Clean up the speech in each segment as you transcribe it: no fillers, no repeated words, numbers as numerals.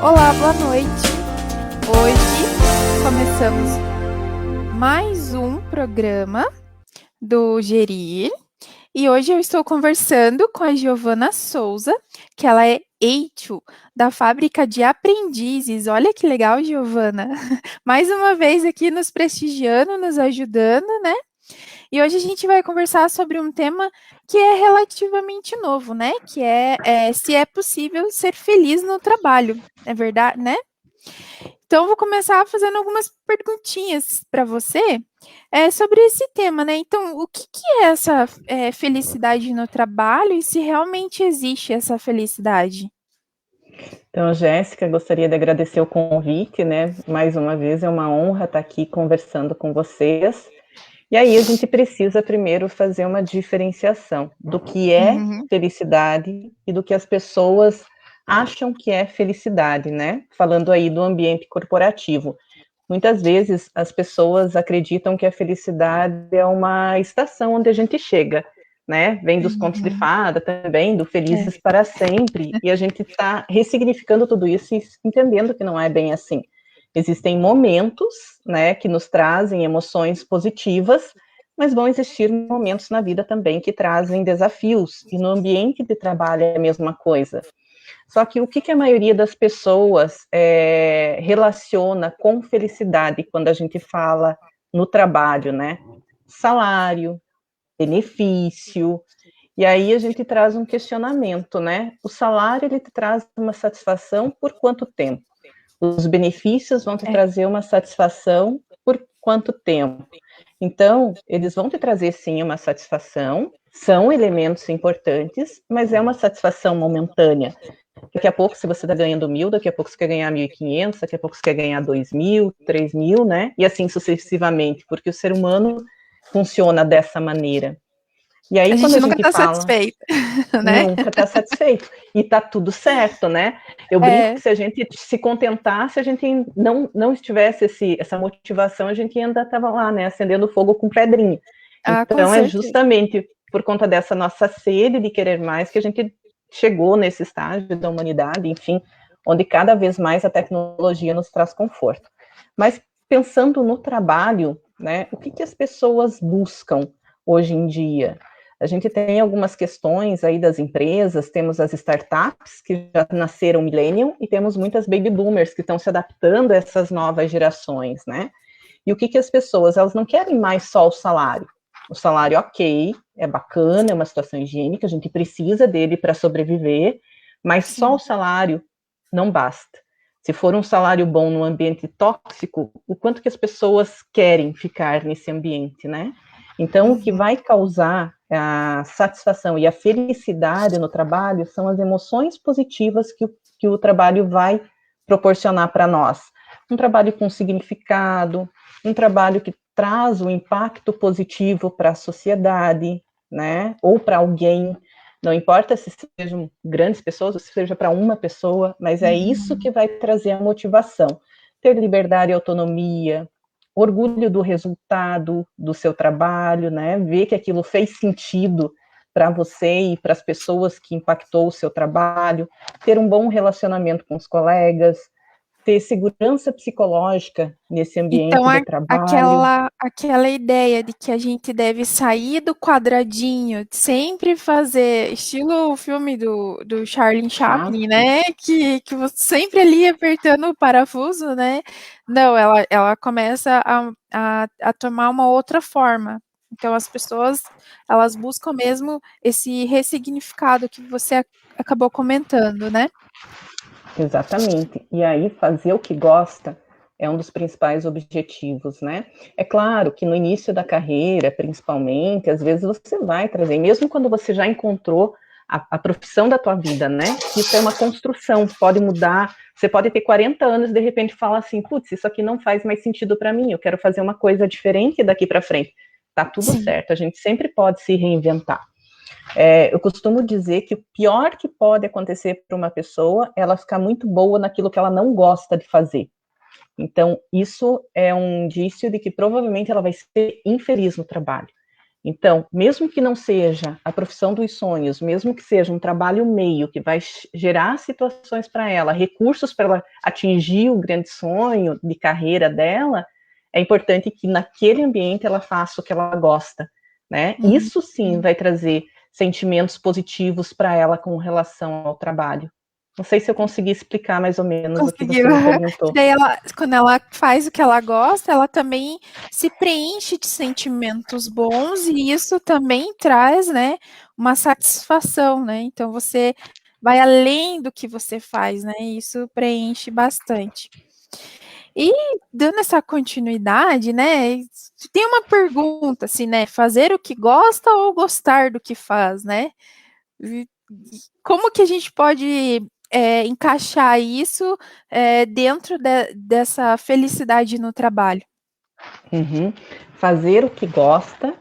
Olá, boa noite. Hoje começamos mais um programa do Gerir e hoje eu estou conversando com a Giovana Souza, que ela é HR da Fábrica de Aprendizes. Olha que legal, Giovana. Mais uma vez aqui nos prestigiando, nos ajudando, né? E hoje a gente vai conversar sobre um tema que é relativamente novo, né? Que é se é possível ser feliz no trabalho. É verdade, né? Então, eu vou começar fazendo algumas perguntinhas para você sobre esse tema, né? Então, o que é essa felicidade no trabalho e se realmente existe essa felicidade? Então, Jéssica, gostaria de agradecer o convite, né? Mais uma vez, é uma honra estar aqui conversando com vocês. E aí, a gente precisa primeiro fazer uma diferenciação do que é Uhum, felicidade e do que as pessoas acham que é felicidade, né? Falando aí do ambiente corporativo. Muitas vezes as pessoas acreditam que a felicidade é uma estação onde a gente chega, né? Vem dos contos de uhum, fada também, do é, Felizes para Sempre, e a gente está ressignificando tudo isso e entendendo que não é bem assim. Existem momentos, né, que nos trazem emoções positivas, mas vão existir momentos na vida também que trazem desafios, e no ambiente de trabalho é a mesma coisa. Só que o que a maioria das pessoas relaciona com felicidade quando a gente fala no trabalho, né? Salário, benefício. E aí a gente traz um questionamento, né? O salário ele te traz uma satisfação por quanto tempo? Os benefícios vão te é, trazer uma satisfação por quanto tempo? Então, eles vão te trazer sim uma satisfação, são elementos importantes, mas é uma satisfação momentânea. Daqui a pouco, se você está ganhando 1.000, daqui a pouco você quer ganhar 1.500, daqui a pouco você quer ganhar 2.000, 3.000, né? E assim sucessivamente, porque o ser humano funciona dessa maneira. E a aí, quando gente a nunca gente está fala, satisfeito, né? nunca está satisfeito. E está tudo certo, né? Eu brinco que É, se a gente se contentasse, a gente não estivesse essa motivação, a gente ainda estava lá, né? Acendendo fogo com pedrinha. com Então, é certeza. justamente por conta dessa nossa sede de querer mais que a gente chegou nesse estágio da humanidade, enfim, onde cada vez mais a tecnologia nos traz conforto. Mas pensando no trabalho, né, o que as pessoas buscam hoje em dia? A gente tem algumas questões aí das empresas, temos as startups que já nasceram millennium e temos muitas baby boomers que estão se adaptando a essas novas gerações, né? E o que as pessoas, elas não querem mais só o salário. O salário, ok, é bacana, é uma situação higiênica, a gente precisa dele para sobreviver, mas só o Sim. salário não basta. Se for um salário bom num ambiente tóxico, o quanto que as pessoas querem ficar nesse ambiente, né? Então, o que Uhum. vai causar a satisfação e a felicidade no trabalho são as emoções positivas que o trabalho vai proporcionar para nós. Um trabalho com significado, um trabalho que traz um impacto positivo para a sociedade, né? Ou para alguém. Não importa se sejam grandes pessoas ou se seja para uma pessoa, mas é isso Uhum. que vai trazer a motivação. Ter liberdade e autonomia, orgulho do resultado do seu trabalho, né? Ver que aquilo fez sentido para você e para as pessoas que impactou o seu trabalho, ter um bom relacionamento com os colegas, ter segurança psicológica nesse Então, ambiente de trabalho. aquela ideia de que a gente deve sair do quadradinho, sempre fazer, estilo o filme do Charlie Chaplin, Chato. né? Que você sempre ali apertando o parafuso, né? Não, ela começa a tomar uma outra forma. Então, as pessoas, elas buscam mesmo esse ressignificado que você acabou comentando, né? Exatamente. E aí, fazer o que gosta é um dos principais objetivos, né? É claro que no início da carreira, principalmente, às vezes você vai trazer, mesmo quando você já encontrou a profissão da tua vida, né? Isso é uma construção, pode mudar. Você pode ter 40 anos e de repente falar assim, putz, isso aqui não faz mais sentido para mim, eu quero fazer uma coisa diferente daqui para frente. Tá tudo Sim. certo, a gente sempre pode se reinventar. Eu costumo dizer que o pior que pode acontecer para uma pessoa é ela ficar muito boa naquilo que ela não gosta de fazer. Então, isso é um indício de que provavelmente ela vai ser infeliz no trabalho. Então, mesmo que não seja a profissão dos sonhos, mesmo que seja um trabalho meio que vai gerar situações para ela, recursos para ela atingir o grande sonho de carreira dela, é importante que naquele ambiente ela faça o que ela gosta, né? Isso sim vai trazer sentimentos positivos para ela com relação ao trabalho. Não sei se eu consegui explicar mais ou menos o que Conseguiu. você me perguntou. Daí ela, quando ela faz o que ela gosta, ela também se preenche de sentimentos bons e isso também traz, né, uma satisfação, né? Então você vai além do que você faz, né? E isso preenche bastante. E dando essa continuidade, né? Tem uma pergunta assim, né? Fazer o que gosta ou gostar do que faz, né? Como que a gente pode encaixar isso dentro dessa felicidade no trabalho? Uhum. Fazer o que gosta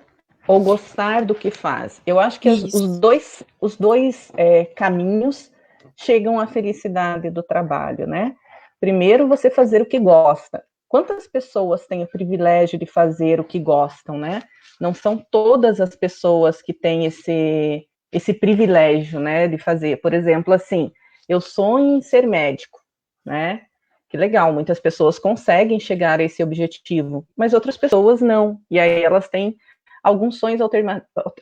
ou gostar do que faz. Eu acho que Isso. os dois caminhos chegam à felicidade do trabalho, né? Primeiro, você fazer o que gosta. Quantas pessoas têm o privilégio de fazer o que gostam, né? Não são todas as pessoas que têm esse privilégio, né, de fazer. Por exemplo, assim, eu sonho em ser médico, né? Que legal, muitas pessoas conseguem chegar a esse objetivo, mas outras pessoas não. E aí elas têm alguns sonhos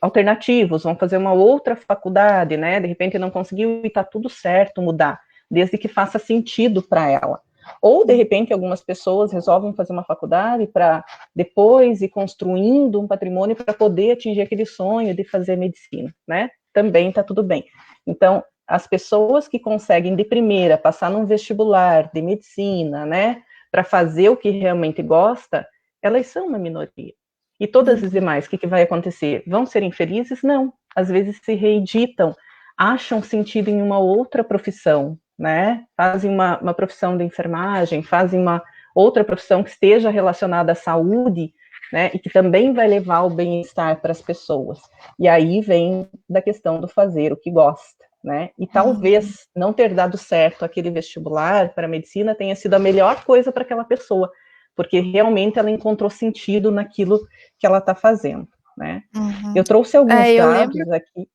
alternativos, vão fazer uma outra faculdade, né? De repente não conseguiu e está tudo certo mudar, desde que faça sentido para ela. Ou, de repente, algumas pessoas resolvem fazer uma faculdade para depois ir construindo um patrimônio para poder atingir aquele sonho de fazer medicina, né? Também está tudo bem. Então, as pessoas que conseguem de primeira passar num vestibular de medicina, né, para fazer o que realmente gosta, elas são uma minoria. E todas as demais, o que vai acontecer? Vão ser infelizes? Não. Às vezes se reeditam, acham sentido em uma outra profissão, né? Fazem uma profissão de enfermagem, fazem uma outra profissão que esteja relacionada à saúde, né? E que também vai levar ao bem-estar para as pessoas. E aí vem da questão do fazer o que gosta, né? E talvez não ter dado certo aquele vestibular para medicina tenha sido a melhor coisa para aquela pessoa, porque realmente ela encontrou sentido naquilo que ela está fazendo, né? Uhum. Eu trouxe alguns Eu dados aqui.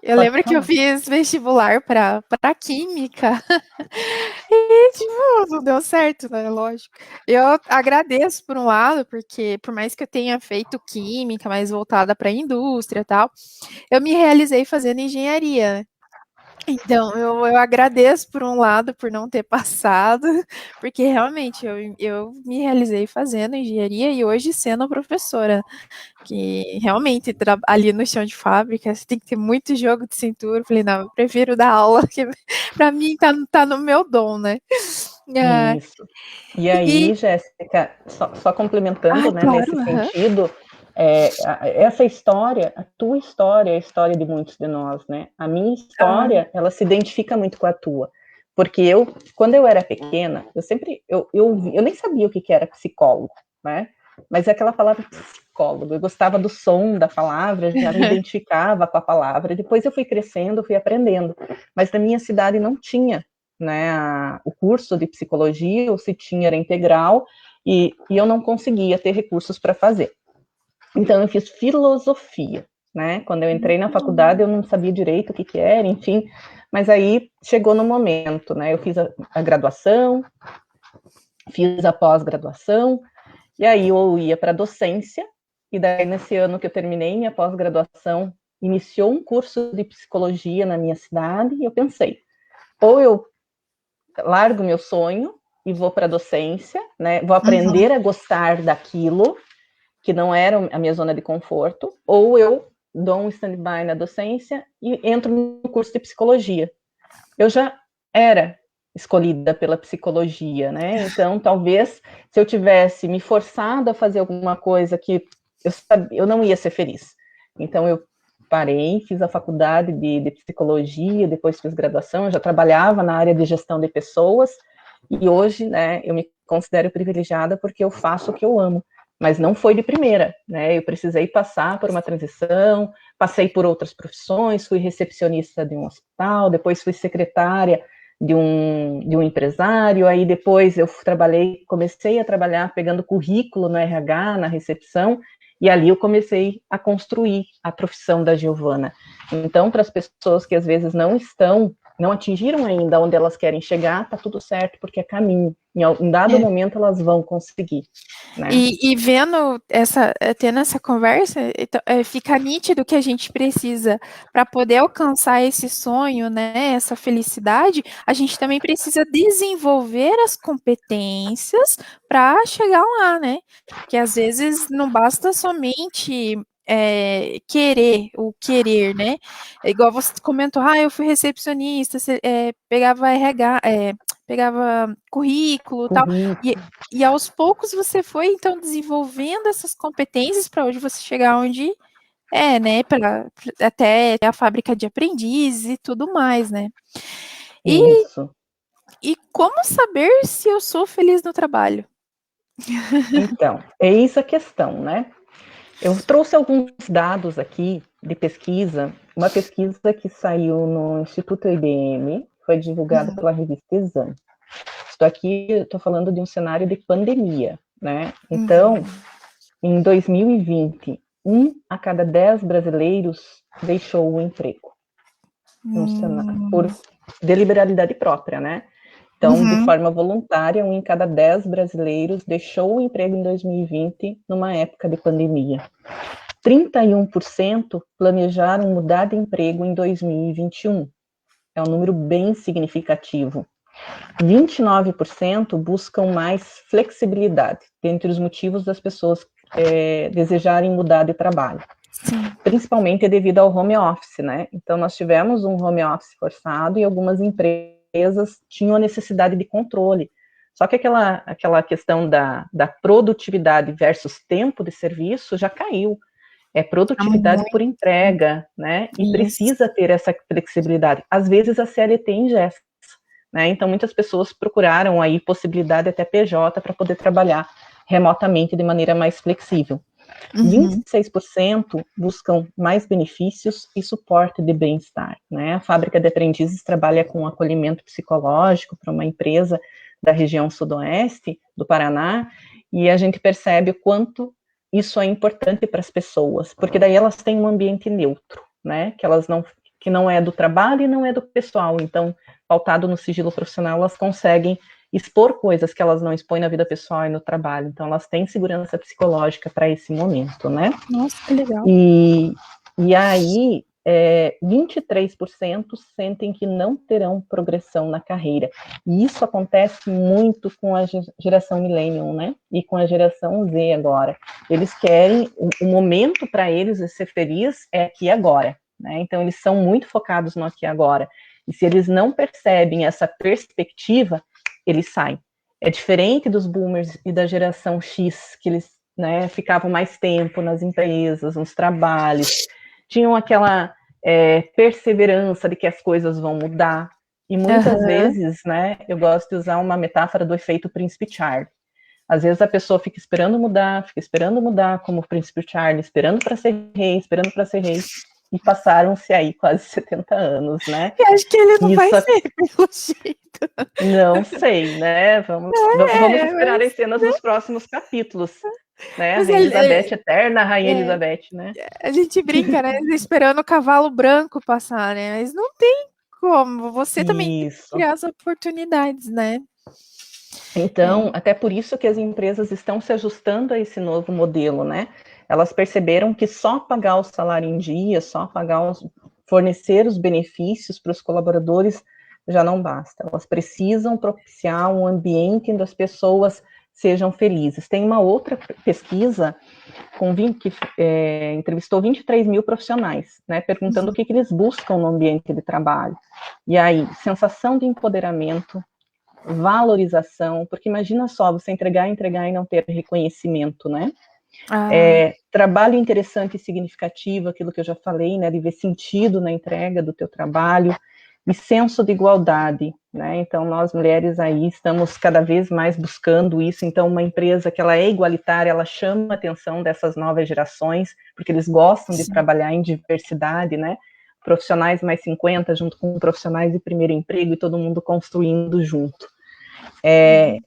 Pode lembro que eu falar. fiz vestibular para química e, tipo, não deu certo, né? Lógico. Eu agradeço por um lado, porque por mais que eu tenha feito química, mais voltada para a indústria e tal, eu me realizei fazendo engenharia. Então, eu agradeço por um lado por não ter passado, porque realmente eu me realizei fazendo engenharia e hoje sendo professora, que realmente ali no chão de fábrica você tem que ter muito jogo de cintura. Eu falei, não, eu prefiro dar aula, que para mim tá no meu dom, né? Isso. E E, aí, Jéssica, só complementando, né, claro, nesse aham. sentido, essa história, a tua história é a história de muitos de nós, né? A minha Aham. história, ela se identifica muito com a tua, porque quando eu era pequena, eu nem sabia o que era psicólogo, né? Mas é aquela palavra psicólogo, eu gostava do som da palavra, já me identificava com a palavra. Depois eu fui crescendo, fui aprendendo, mas na minha cidade não tinha, né, o curso de psicologia, ou se tinha era integral, e eu não conseguia ter recursos para fazer. Então eu fiz filosofia, né? Quando eu entrei na faculdade eu não sabia direito o que era, enfim, mas aí chegou no momento, né? Eu fiz a graduação, fiz a pós-graduação, e aí eu ia para docência, e daí nesse ano que eu terminei minha pós-graduação, iniciou um curso de psicologia na minha cidade, e eu pensei, ou eu largo meu sonho e vou para a docência, né? Vou Uhum. aprender a gostar daquilo que não era a minha zona de conforto, ou eu dou um stand-by na docência e entro no curso de psicologia. Eu já era escolhida pela psicologia, né? Então, talvez se eu tivesse me forçado a fazer alguma coisa que eu não ia ser feliz. Então, eu parei, fiz a faculdade de psicologia, depois fiz graduação, eu já trabalhava na área de gestão de pessoas, e hoje, né, eu me considero privilegiada porque eu faço o que eu amo, mas não foi de primeira, né, eu precisei passar por uma transição, passei por outras profissões, fui recepcionista de um hospital, depois fui secretária de um empresário, aí depois eu comecei a trabalhar pegando currículo no RH, na recepção, E ali eu comecei a construir a profissão da Giovana. Então, para as pessoas que às vezes não atingiram ainda onde elas querem chegar, tá tudo certo, porque é caminho. Em dado momento elas vão conseguir, né? E vendo tendo essa conversa, então, fica nítido que a gente precisa, para poder alcançar esse sonho, né, essa felicidade, a gente também precisa desenvolver as competências para chegar lá, né? Porque às vezes não basta somente querer, né? É igual você comentou, eu fui recepcionista, pegava RH, pegava currículo e tal. E aos poucos você foi, então, desenvolvendo essas competências para hoje você chegar onde né? Até a fábrica de aprendizes e tudo mais, né? Isso. E como saber se eu sou feliz no trabalho? Então, é isso a questão, né? Eu trouxe alguns dados aqui de pesquisa, uma pesquisa que saiu no Instituto IBM, foi divulgada pela revista Exame. Estou aqui, estou falando de um cenário de pandemia, né? Então, em 2020, 1 a cada 10 brasileiros deixou o emprego. Por deliberalidade própria, né? Então, de forma voluntária, 1 em cada 10 brasileiros deixou o emprego em 2020, numa época de pandemia. 31% planejaram mudar de emprego em 2021. É um número bem significativo. 29% buscam mais flexibilidade, dentre os motivos das pessoas desejarem mudar de trabalho. Sim. Principalmente devido ao home office, né? Então, nós tivemos um home office forçado e algumas empresas tinham a necessidade de controle. Só que aquela questão da produtividade versus tempo de serviço já caiu. É produtividade por entrega, né? E precisa ter essa flexibilidade. Às vezes a CLT ingessa, né? Então muitas pessoas procuraram aí possibilidade até PJ para poder trabalhar remotamente de maneira mais flexível. 26% buscam mais benefícios e suporte de bem-estar, né? A fábrica de aprendizes trabalha com acolhimento psicológico para uma empresa da região sudoeste do Paraná, e a gente percebe o quanto isso é importante para as pessoas, porque daí elas têm um ambiente neutro, né? Que não é do trabalho e não é do pessoal. Então, pautado no sigilo profissional, elas conseguem expor coisas que elas não expõem na vida pessoal e no trabalho. Então, elas têm segurança psicológica para esse momento, né? Nossa, que legal. E aí, 23% sentem que não terão progressão na carreira. E isso acontece muito com a geração Millennium, né? E com a geração Z agora. Eles querem, o momento para eles de ser feliz é aqui e agora, né? Então, eles são muito focados no aqui e agora. E se eles não percebem essa perspectiva, eles saem. É diferente dos boomers e da geração X, que eles, né, ficavam mais tempo nas empresas, nos trabalhos, tinham aquela perseverança de que as coisas vão mudar. E muitas vezes, né, eu gosto de usar uma metáfora do efeito Príncipe Charlie. Às vezes a pessoa fica esperando mudar, como o Príncipe Charlie, esperando para ser rei, e passaram-se aí quase 70 anos, né? Eu acho que ele não vai ser, pelo jeito. Não sei, né? Vamos esperar as cenas dos próximos capítulos, né? A Rainha Elizabeth eterna, a Rainha Elizabeth, né? A gente brinca, né? Esperando o cavalo branco passar, né? Mas não tem como. Você também tem que criar as oportunidades, né? Então, até por isso que as empresas estão se ajustando a esse novo modelo, né? Elas perceberam que só pagar o salário em dia, fornecer os benefícios para os colaboradores já não basta. Elas precisam propiciar um ambiente onde as pessoas sejam felizes. Tem uma outra pesquisa que entrevistou 23 mil profissionais, né, perguntando o que eles buscam no ambiente de trabalho. E aí, sensação de empoderamento, valorização, porque imagina só, você entregar e não ter reconhecimento, né? Trabalho interessante e significativo, aquilo que eu já falei, né, de ver sentido na entrega do teu trabalho, e senso de igualdade, né? Então, nós mulheres aí estamos cada vez mais buscando isso. Então, uma empresa que ela é igualitária, ela chama a atenção dessas novas gerações, porque eles gostam de trabalhar em diversidade, né? Profissionais mais 50 junto com profissionais de primeiro emprego e todo mundo construindo junto. E,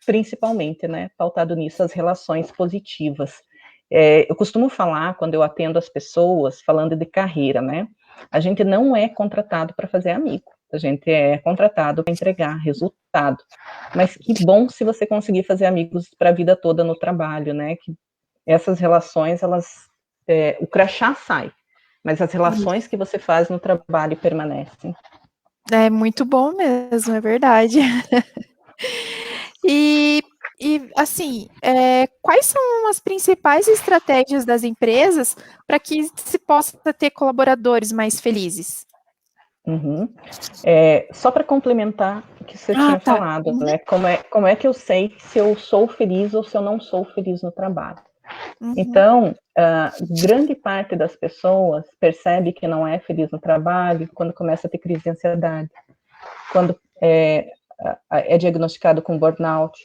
principalmente, né, pautado nisso, as relações positivas. Eu costumo falar, quando eu atendo as pessoas, falando de carreira, né? A gente não é contratado para fazer amigo, a gente é contratado para entregar resultado. Mas que bom se você conseguir fazer amigos para a vida toda no trabalho, né? Que essas relações, o crachá sai, mas as relações que você faz no trabalho permanecem. É muito bom mesmo, é verdade. E, assim, quais são as principais estratégias das empresas para que se possa ter colaboradores mais felizes? Uhum. Só para complementar o que você Ah, tinha tá. falado, né? Como é que eu sei se eu sou feliz ou se eu não sou feliz no trabalho? Uhum. Então, grande parte das pessoas percebe que não é feliz no trabalho quando começa a ter crise de ansiedade, quando é diagnosticado com burnout,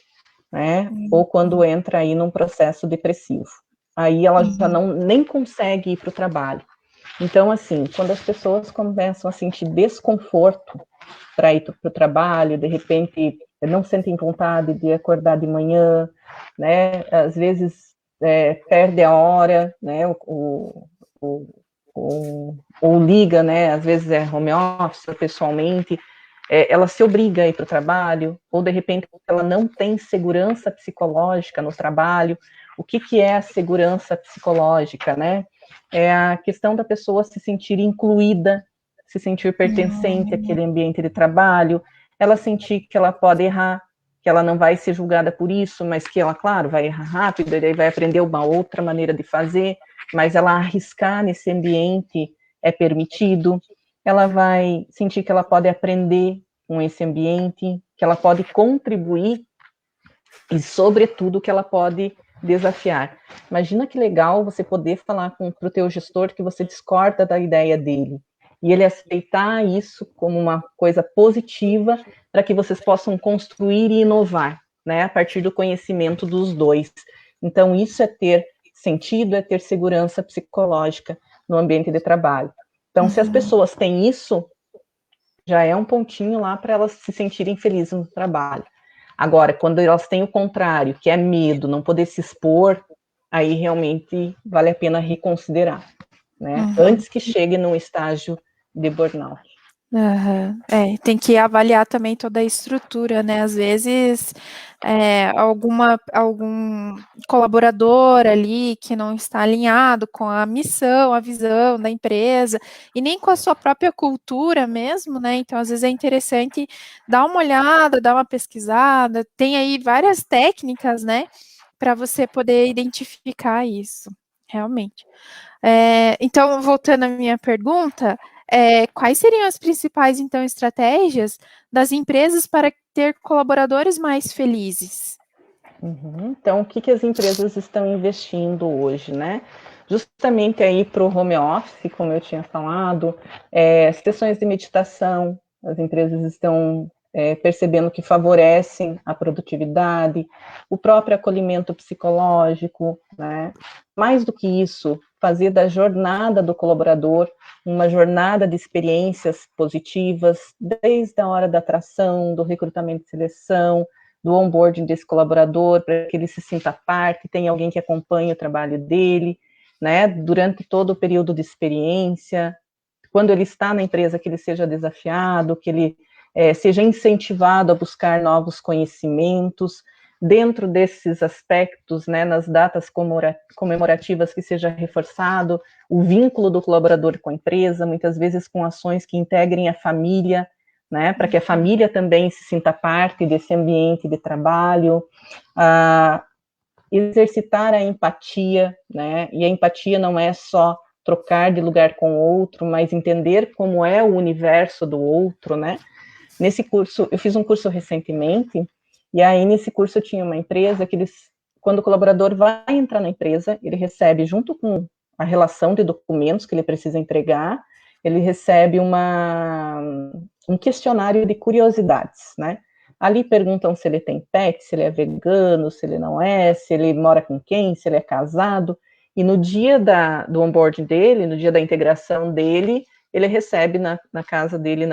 né? Ou quando entra aí num processo depressivo. Aí ela já nem consegue ir para o trabalho. Então, assim, quando as pessoas começam a sentir desconforto para ir para o trabalho, de repente não sentem vontade de acordar de manhã, né? Às vezes perde a hora, né? Ou liga, né? Às vezes é home office, pessoalmente, ela se obriga a ir para o trabalho, ou de repente ela não tem segurança psicológica no trabalho. O que é a segurança psicológica, né? É a questão da pessoa se sentir incluída, se sentir pertencente àquele ambiente de trabalho, ela sentir que ela pode errar, que ela não vai ser julgada por isso, mas que ela, claro, vai errar rápido, e daí vai aprender uma outra maneira de fazer, mas ela arriscar nesse ambiente é permitido, ela vai sentir que ela pode aprender com esse ambiente, que ela pode contribuir e, sobretudo, que ela pode desafiar. Imagina que legal você poder falar para o teu gestor que você discorda da ideia dele e ele aceitar isso como uma coisa positiva para que vocês possam construir e inovar, né, a partir do conhecimento dos dois. Então, isso é ter sentido, é ter segurança psicológica no ambiente de trabalho. Então, se as pessoas têm isso, já é um pontinho lá para elas se sentirem felizes no trabalho. Agora, quando elas têm o contrário, que é medo, não poder se expor, aí realmente vale a pena reconsiderar, né? Antes que chegue num estágio de burnout. Tem que avaliar também toda a estrutura, né? Às vezes, algum colaborador ali que não está alinhado com a missão, a visão da empresa, e nem com a sua própria cultura mesmo, né? Então, às vezes é interessante dar uma olhada, dar uma pesquisada. Tem aí várias técnicas, né? Para você poder identificar isso, realmente. Então, voltando à minha pergunta, quais seriam as principais, então, estratégias das empresas para ter colaboradores mais felizes? Então, o que as empresas estão investindo hoje, né? Justamente aí para o home office, como eu tinha falado, sessões de meditação, as empresas estão percebendo que favorecem a produtividade, o próprio acolhimento psicológico, né? Mais do que isso, fazer da jornada do colaborador uma jornada de experiências positivas, desde a hora da atração, do recrutamento e seleção, do onboarding desse colaborador, para que ele se sinta parte, tenha alguém que acompanhe o trabalho dele, né, durante todo o período de experiência, quando ele está na empresa, que ele seja desafiado, que ele seja incentivado a buscar novos conhecimentos, dentro desses aspectos, né, nas datas comemorativas, que seja reforçado o vínculo do colaborador com a empresa, muitas vezes com ações que integrem a família, né, para que a família também se sinta parte desse ambiente de trabalho, exercitar a empatia, né, e a empatia não é só trocar de lugar com o outro, mas entender como é o universo do outro, né. Nesse curso, eu fiz um curso recentemente, e aí nesse curso tinha uma empresa que quando o colaborador vai entrar na empresa, ele recebe, junto com a relação de documentos que ele precisa entregar, ele recebe um questionário de curiosidades, né? Ali perguntam se ele tem pet, se ele é vegano, se ele não é, se ele mora com quem, se ele é casado. E no dia do onboarding dele, no dia da integração dele, ele recebe na casa dele,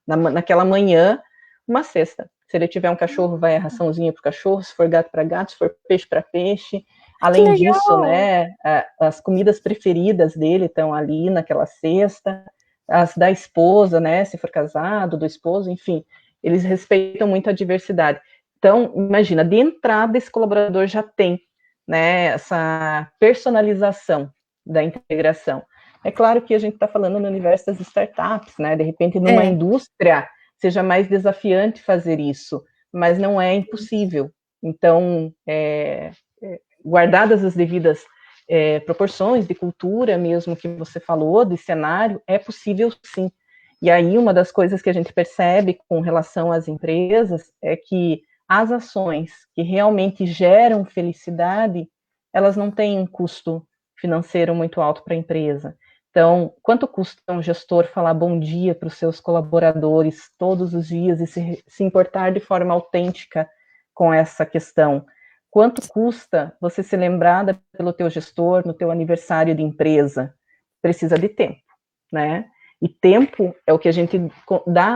naquela manhã, uma cesta. Se ele tiver um cachorro, vai a raçãozinha para o cachorro, se for gato para gato, se for peixe para peixe. Além disso, né, as comidas preferidas dele estão ali naquela cesta, as da esposa, né, se for casado, do esposo, enfim, eles respeitam muito a diversidade. Então, imagina, de entrada esse colaborador já tem, né, essa personalização da integração. É claro que a gente está falando no universo das startups, né, de repente numa indústria seja mais desafiante fazer isso, mas não é impossível. Então, guardadas as devidas proporções de cultura mesmo que você falou, de cenário, é possível sim. E aí uma das coisas que a gente percebe com relação às empresas é que as ações que realmente geram felicidade, elas não têm um custo financeiro muito alto para a empresa. Então, quanto custa um gestor falar bom dia para os seus colaboradores todos os dias e se importar de forma autêntica com essa questão? Quanto custa você ser lembrada pelo teu gestor no teu aniversário de empresa? Precisa de tempo, né? E tempo é o que a gente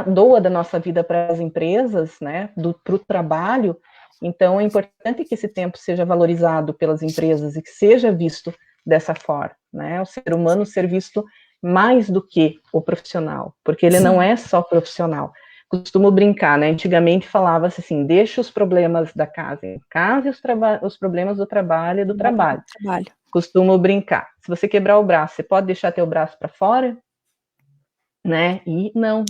doa da nossa vida para as empresas, né? Para o trabalho. Então, é importante que esse tempo seja valorizado pelas empresas e que seja visto dessa forma, né? O ser humano ser visto mais do que o profissional, porque ele não é só profissional. Costumo brincar, né? Antigamente falava-se assim, deixa os problemas da casa em casa e os problemas do trabalho do trabalho. Costumo brincar. Se você quebrar o braço, você pode deixar teu braço para fora? Né? E não,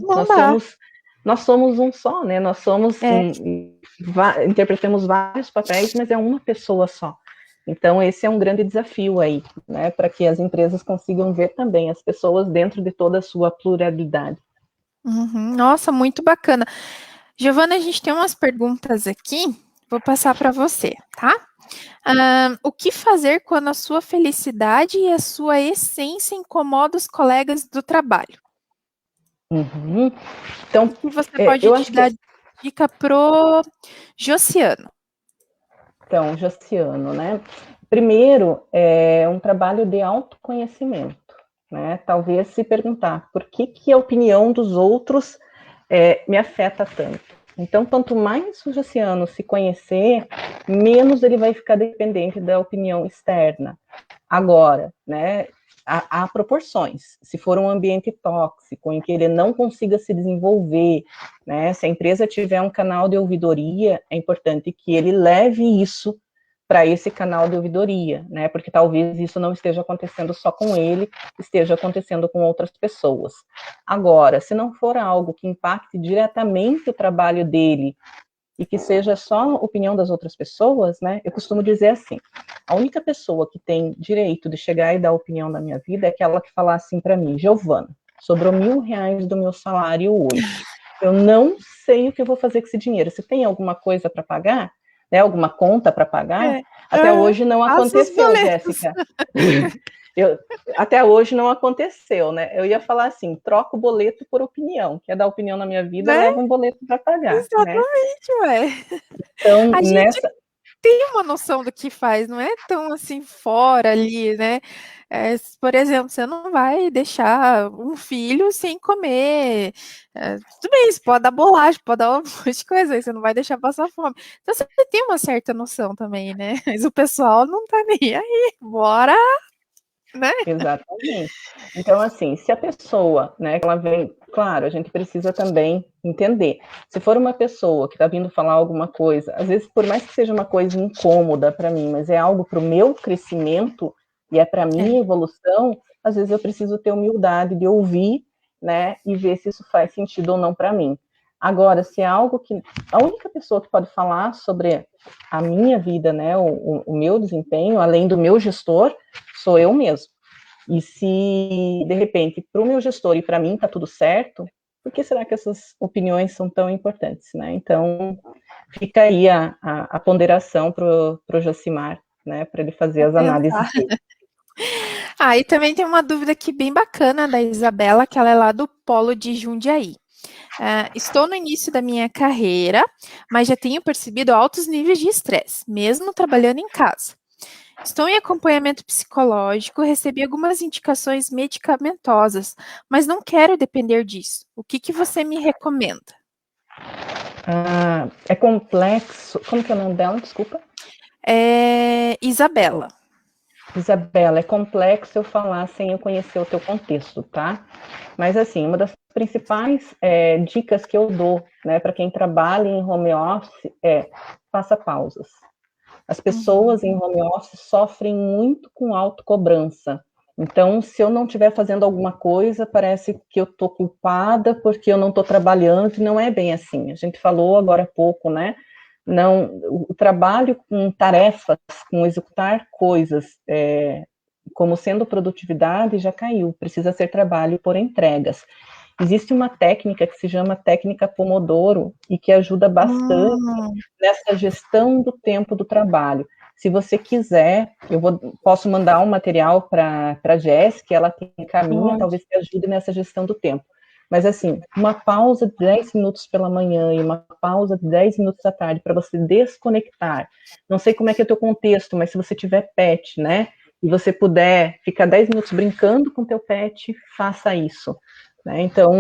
nós somos um só, né? Nós somos, interpretamos vários papéis, mas é uma pessoa só. Então, esse é um grande desafio aí, né? Para que as empresas consigam ver também as pessoas dentro de toda a sua pluralidade. Nossa, muito bacana. Giovana, a gente tem umas perguntas aqui, vou passar para você, tá? O que fazer quando a sua felicidade e a sua essência incomodam os colegas do trabalho? Então, o que você pode dar dica pro Josiano? Então, Josiano, né? Primeiro, é um trabalho de autoconhecimento, né? Talvez se perguntar por que a opinião dos outros me afeta tanto. Então, quanto mais o Josiano se conhecer, menos ele vai ficar dependente da opinião externa. Agora, né? Há proporções. Se for um ambiente tóxico, em que ele não consiga se desenvolver, né? Se a empresa tiver um canal de ouvidoria, é importante que ele leve isso para esse canal de ouvidoria, né? Porque talvez isso não esteja acontecendo só com ele, esteja acontecendo com outras pessoas. Agora, se não for algo que impacte diretamente o trabalho dele e que seja só a opinião das outras pessoas, né? Eu costumo dizer assim: a única pessoa que tem direito de chegar e dar a opinião da minha vida é aquela que falar assim para mim: Giovana, sobrou R$1.000 do meu salário hoje. Eu não sei o que eu vou fazer com esse dinheiro. Você tem alguma coisa para pagar? Né, alguma conta para pagar? Até hoje não aconteceu, Jéssica. Até hoje não aconteceu, né? Eu ia falar assim: troca o boleto por opinião. Quer dar opinião na minha vida, né? Leva um boleto para pagar. Exatamente, né? Ué. Então, a gente tem uma noção do que faz, não é tão assim fora ali, né? Por exemplo, você não vai deixar um filho sem comer. Tudo bem, você pode dar bolacha, pode dar um monte de coisa, aí você não vai deixar passar fome. Então você tem uma certa noção também, né? Mas o pessoal não tá nem aí. Bora! Né? Exatamente. Então, assim, se a pessoa, né, ela vem, claro, a gente precisa também entender. Se for uma pessoa que está vindo falar alguma coisa, às vezes, por mais que seja uma coisa incômoda para mim, mas é algo para o meu crescimento e é para a minha evolução, às vezes eu preciso ter humildade de ouvir, né, e ver se isso faz sentido ou não para mim. Agora, se é algo que a única pessoa que pode falar sobre a minha vida, né, o meu desempenho, além do meu gestor, sou eu mesmo. E se, de repente, para o meu gestor e para mim está tudo certo, por que será que essas opiniões são tão importantes, né? Então, fica aí a ponderação para o Josimar, né, para ele fazer as análises dele. E também tem uma dúvida aqui bem bacana da Isabela, que ela é lá do Polo de Jundiaí. Estou no início da minha carreira, mas já tenho percebido altos níveis de estresse, mesmo trabalhando em casa. Estou em acompanhamento psicológico, recebi algumas indicações medicamentosas, mas não quero depender disso. O que você me recomenda? É complexo. Como que é o nome dela? Desculpa. Isabela. Isabela, é complexo eu falar sem eu conhecer o teu contexto, tá? Mas, assim, uma das principais dicas que eu dou, né, para quem trabalha em home office faça pausas. As pessoas em home office sofrem muito com autocobrança. Então, se eu não estiver fazendo alguma coisa, parece que eu estou culpada porque eu não estou trabalhando, e não é bem assim. A gente falou agora há pouco, né? Não, o trabalho com tarefas, com executar coisas, como sendo produtividade, já caiu. Precisa ser trabalho por entregas. Existe uma técnica que se chama técnica Pomodoro e que ajuda bastante nessa gestão do tempo do trabalho. Se você quiser, posso mandar um material para a Jéssica, ela tem caminho, talvez te ajude nessa gestão do tempo. Mas, assim, uma pausa de 10 minutos pela manhã e uma pausa de 10 minutos à tarde para você desconectar. Não sei como é que é o teu contexto, mas se você tiver pet, né, e você puder ficar 10 minutos brincando com teu pet, faça isso. Né? Então,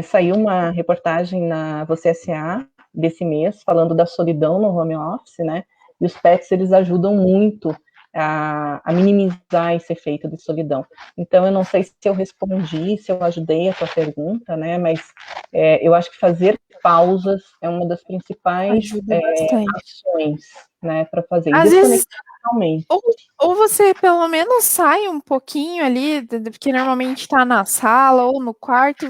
saiu uma reportagem na Você S.A. desse mês, falando da solidão no home office, né? E os pets, eles ajudam muito a minimizar esse efeito de solidão. Então, eu não sei se eu respondi, se eu ajudei a tua pergunta, né? Mas eu acho que fazer pausas é uma das principais Ajuda bastante. ações, né? Para fazer. E Às vezes, desconectar totalmente. ou você pelo menos sai um pouquinho ali, porque normalmente está na sala ou no quarto,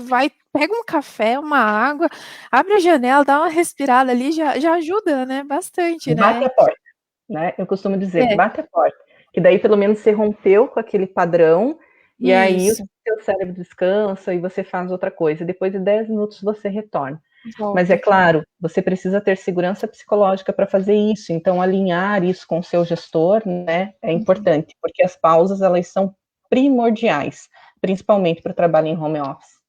pega um café, uma água, abre a janela, dá uma respirada ali, já ajuda, né? Bastante, Bate né? a porta. Né? Eu costumo dizer, É, bate a porta, que daí pelo menos você rompeu com aquele padrão, e aí o isso. seu cérebro descansa e você faz outra coisa. Depois de 10 minutos você retorna. Mas é Volta. claro, você precisa ter segurança psicológica para fazer isso, então alinhar isso com o seu gestor, né, é importante, porque as pausas, elas são primordiais, principalmente para o trabalho em home office.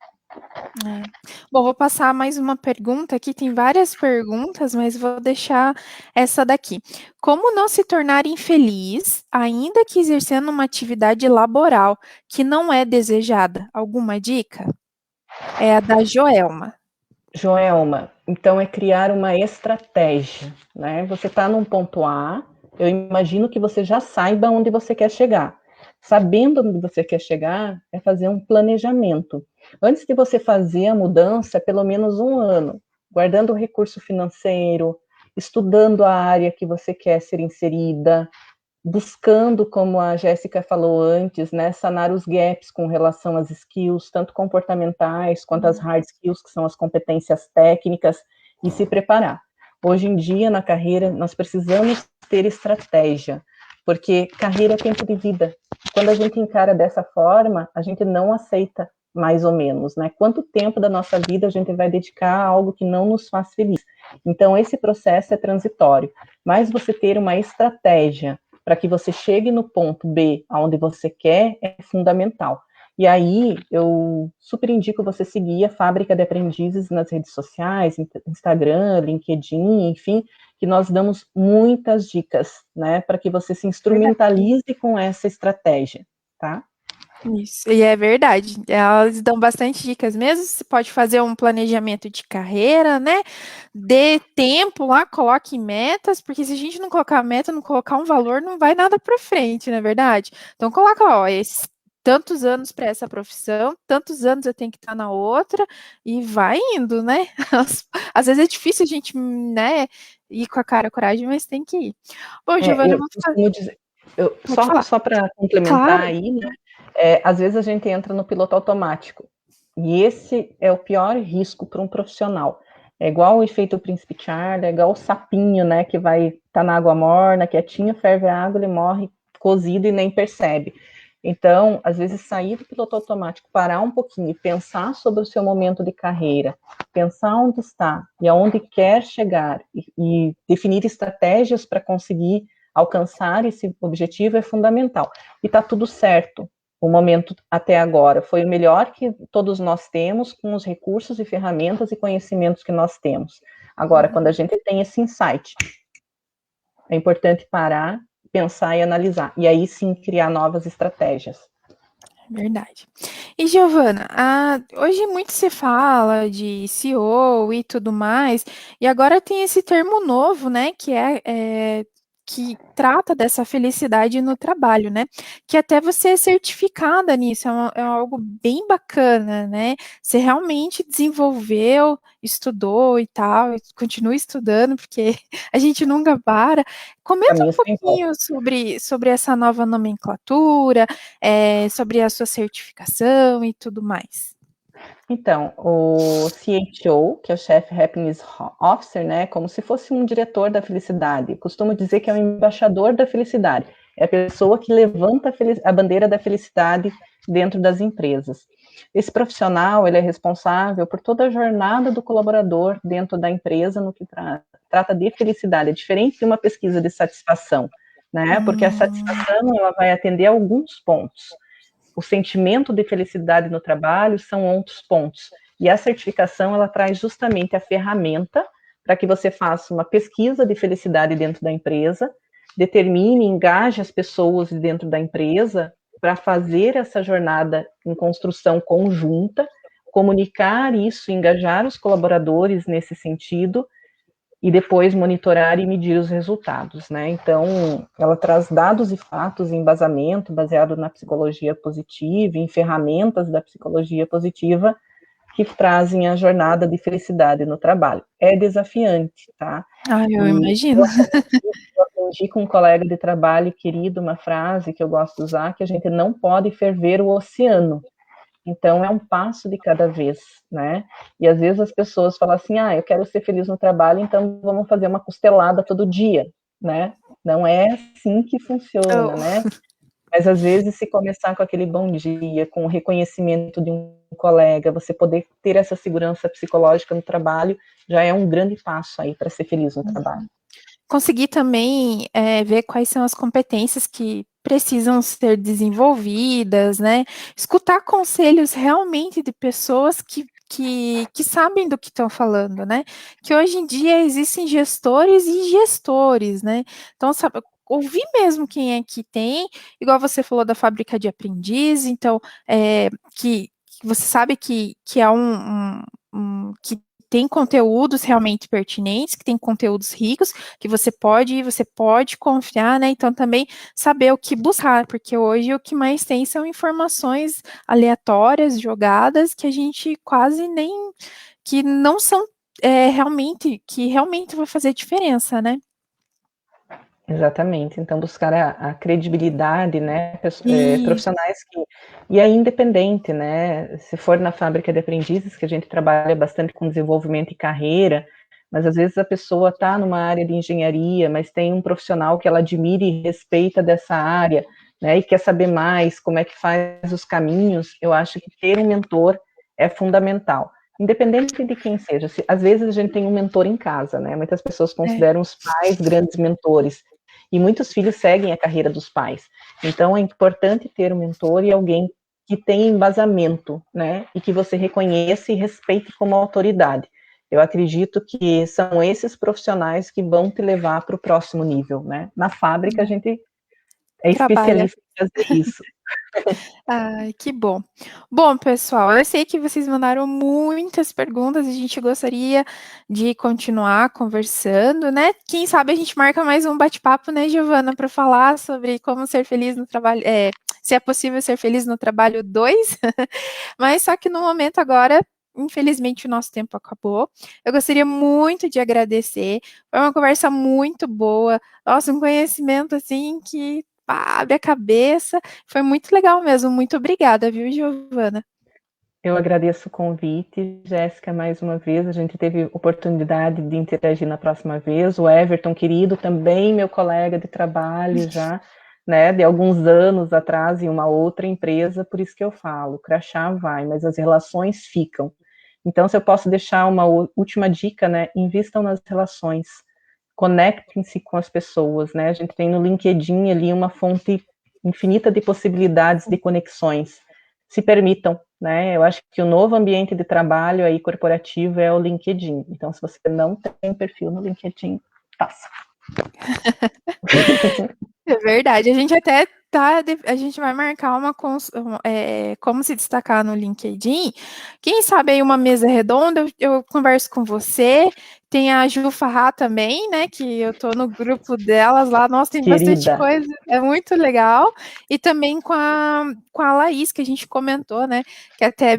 Bom, vou passar mais uma pergunta aqui. Tem várias perguntas, mas vou deixar essa daqui. Como não se tornar infeliz, ainda que exercendo uma atividade laboral que não é desejada? Alguma dica? É a da Joelma. Joelma, então é criar uma estratégia, né? Você está num ponto A, eu imagino que você já saiba onde você quer chegar. Sabendo onde você quer chegar, é fazer um planejamento. Antes de você fazer a mudança, pelo menos um ano, guardando o recurso financeiro, estudando a área que você quer ser inserida, buscando, como a Jéssica falou antes, né, sanar os gaps com relação às skills, tanto comportamentais quanto as hard skills, que são as competências técnicas, e se preparar. Hoje em dia, na carreira, nós precisamos ter estratégia, porque carreira é tempo de vida. Quando a gente encara dessa forma, a gente não aceita mais ou menos, né? Quanto tempo da nossa vida a gente vai dedicar a algo que não nos faz feliz? Então, esse processo é transitório, mas você ter uma estratégia para que você chegue no ponto B, aonde você quer, é fundamental. E aí, eu super indico você seguir a Fábrica de Aprendizes nas redes sociais, Instagram, LinkedIn, enfim, que nós damos muitas dicas, né, para que você se instrumentalize com essa estratégia, tá? Isso, e é verdade. Elas dão bastante dicas mesmo. Você pode fazer um planejamento de carreira, né? Dê tempo lá, coloque metas, porque se a gente não colocar meta, não colocar um valor, não vai nada para frente, não é verdade? Então coloca, ó, esses tantos anos para essa profissão, tantos anos eu tenho que estar na outra, e vai indo, né? Às vezes é difícil a gente, né, ir com a cara e a coragem, mas tem que ir. Bom, Giovana, eu Eu vou costumo dizer, pode falar. só para complementar Claro. aí, né, às vezes a gente entra no piloto automático, e esse é o pior risco para um profissional. É igual o efeito Príncipe Charlie, é igual o sapinho, né, que vai estar na água morna, quietinho, ferve a água, ele morre cozido e nem percebe. Então, às vezes, sair do piloto automático, parar um pouquinho e pensar sobre o seu momento de carreira, pensar onde está e aonde quer chegar e definir estratégias para conseguir alcançar esse objetivo é fundamental. E está tudo certo. O momento até agora foi o melhor que todos nós temos com os recursos e ferramentas e conhecimentos que nós temos. Agora, quando a gente tem esse insight, é importante parar, pensar e analisar. E aí sim criar novas estratégias. Verdade. E Giovana, hoje muito se fala de CEO e tudo mais, e agora tem esse termo novo, né, que é que trata dessa felicidade no trabalho, né? Que até você é certificada nisso, é algo bem bacana, né? Você realmente desenvolveu, estudou e tal, e continua estudando, porque a gente nunca para. Comenta um Caminho sem volta. pouquinho sobre essa nova nomenclatura, sobre a sua certificação e tudo mais. Então, o CHO, que é o Chief Happiness Officer, né, como se fosse um diretor da felicidade. Costumo dizer que é o embaixador da felicidade. É a pessoa que levanta a bandeira da felicidade dentro das empresas. Esse profissional, ele é responsável por toda a jornada do colaborador dentro da empresa no que trata de felicidade. É diferente de uma pesquisa de satisfação, né, porque a satisfação, ela vai atender a alguns pontos. O sentimento de felicidade no trabalho são outros pontos. E a certificação, ela traz justamente a ferramenta para que você faça uma pesquisa de felicidade dentro da empresa, determine, engaje as pessoas dentro da empresa para fazer essa jornada em construção conjunta, comunicar isso, engajar os colaboradores nesse sentido, e depois monitorar e medir os resultados, né? Então, ela traz dados e fatos em embasamento, baseado na psicologia positiva, em ferramentas da psicologia positiva, que trazem a jornada de felicidade no trabalho. É desafiante, tá? Ah, eu E imagino. eu aprendi com um colega de trabalho querido uma frase que eu gosto de usar, que a gente não pode ferver o oceano. Então, é um passo de cada vez, né? E às vezes as pessoas falam assim, eu quero ser feliz no trabalho, então vamos fazer uma costelada todo dia, né? Não é assim que funciona, né? Mas às vezes, se começar com aquele bom dia, com o reconhecimento de um colega, você poder ter essa segurança psicológica no trabalho, já é um grande passo aí para ser feliz no trabalho. Conseguir também ver quais são as competências que precisam ser desenvolvidas, né? Escutar conselhos realmente de pessoas que sabem do que estão falando, né? Que hoje em dia existem gestores e gestores, né? Então, sabe, ouvir mesmo quem é que tem, igual você falou da fábrica de aprendiz, então, que você sabe que é que tem conteúdos realmente pertinentes, que tem conteúdos ricos, que você pode confiar, né? Então também saber o que buscar, porque hoje o que mais tem são informações aleatórias, jogadas, que a gente quase nem, que não são que realmente vai fazer diferença, né? Exatamente, então buscar a credibilidade, né, E profissionais que, e é independente, né, se for na fábrica de aprendizes, que a gente trabalha bastante com desenvolvimento e carreira, mas às vezes a pessoa está numa área de engenharia, mas tem um profissional que ela admira e respeita dessa área, né, e quer saber mais como é que faz os caminhos, eu acho que ter um mentor é fundamental. Independente de quem seja, às vezes a gente tem um mentor em casa, né, muitas pessoas consideram os pais grandes mentores, e muitos filhos seguem a carreira dos pais. Então, é importante ter um mentor e alguém que tenha embasamento, né, e que você reconheça e respeite como autoridade. Eu acredito que são esses profissionais que vão te levar para o próximo nível, né. Na fábrica, a gente é trabalha. especialista em fazer isso. Ai, que bom. Bom, pessoal, eu sei que vocês mandaram muitas perguntas, a gente gostaria de continuar conversando, né? Quem sabe a gente marca mais um bate-papo, né, Giovana, para falar sobre como ser feliz no trabalho, se é possível ser feliz no trabalho 2, mas só que no momento agora, infelizmente, o nosso tempo acabou. Eu gostaria muito de agradecer, foi uma conversa muito boa, nossa, um conhecimento assim que abre a cabeça. Foi muito legal mesmo. Muito obrigada, viu, Giovana? Eu agradeço o convite, Jéssica, mais uma vez. A gente teve oportunidade de interagir na próxima vez. O Everton, querido, também meu colega de trabalho já, né, de alguns anos atrás em uma outra empresa, por isso que eu falo, crachá vai, mas as relações ficam. Então, se eu posso deixar uma última dica, né, invistam nas relações, conectem-se com as pessoas, né, a gente tem no LinkedIn ali uma fonte infinita de possibilidades de conexões, se permitam, né, eu acho que o novo ambiente de trabalho aí corporativo é o LinkedIn, então se você não tem perfil no LinkedIn, faça. É verdade. A gente até Tá, a gente vai marcar como se destacar no LinkedIn. Quem sabe aí uma mesa redonda, eu converso com você. Tem a Ju Farrá também, né? Que eu tô no grupo delas lá. Nossa, tem bastante Querida. coisa, é muito legal. E também com a Laís, que a gente comentou, né? Que até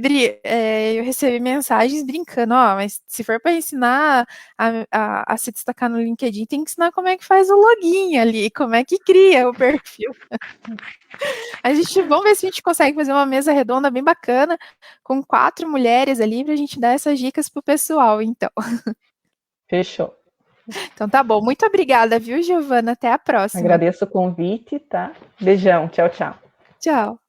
eu recebi mensagens brincando, ó, mas se for para ensinar a se destacar no LinkedIn, tem que ensinar como é que faz o login ali, como é que cria o perfil. Vamos ver se a gente consegue fazer uma mesa redonda bem bacana, com 4 mulheres ali, para a gente dar essas dicas pro pessoal, então. Fechou. Então tá bom. Muito obrigada, viu, Giovana? Até a próxima. Agradeço o convite, tá? Beijão, tchau, tchau. Tchau.